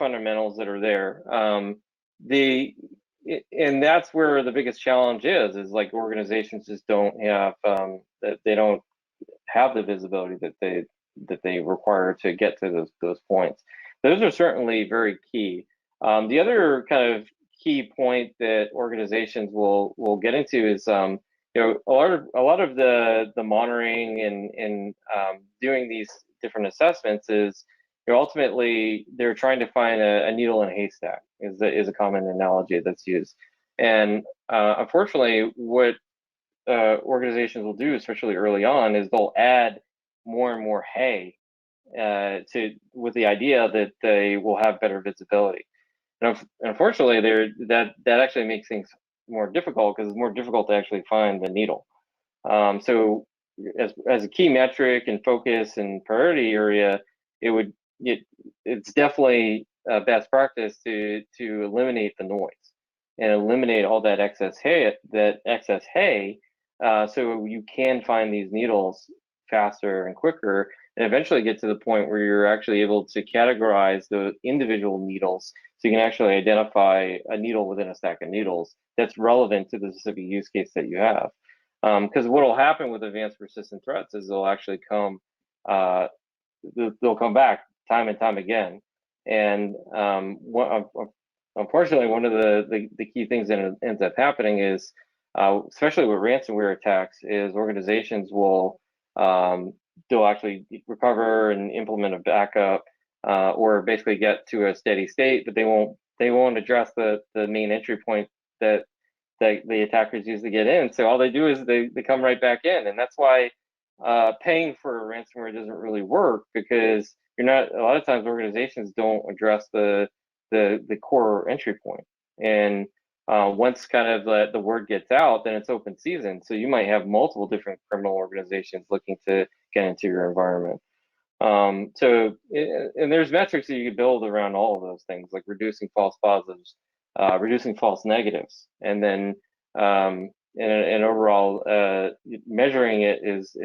fundamentals that are there. And that's where the biggest challenge is like organizations just don't have that they don't have the visibility that they require to get to those points. Those are certainly very key. The other kind of key point that organizations will get into is a lot of the monitoring and doing these different assessments is ultimately they're trying to find a needle in a haystack is a common analogy that's used. And unfortunately, what organizations will do, especially early on, is they'll add more and more hay with the idea that they will have better visibility. And unfortunately, that actually makes things more difficult because it's more difficult to actually find the needle. So as a key metric and focus and priority area, it's definitely best practice to eliminate the noise and eliminate all that excess hay, so you can find these needles faster and quicker, and eventually get to the point where you're actually able to categorize the individual needles, so you can actually identify a needle within a stack of needles that's relevant to the specific use case that you have. Because what will happen with advanced persistent threats is they'll actually come back time and time again. And unfortunately, one of the key things that ends up happening is, especially with ransomware attacks, is organizations will they'll actually recover and implement a backup, or basically get to a steady state, but they won't address the main entry point that the attackers use to get in. So all they do is they come right back in, and that's why paying for ransomware doesn't really work, because a lot of times organizations don't address the core entry point. And once kind of the word gets out, then it's open season. So you might have multiple different criminal organizations looking to get into your environment. And there's metrics that you can build around all of those things, like reducing false positives, reducing false negatives, and then and overall measuring it is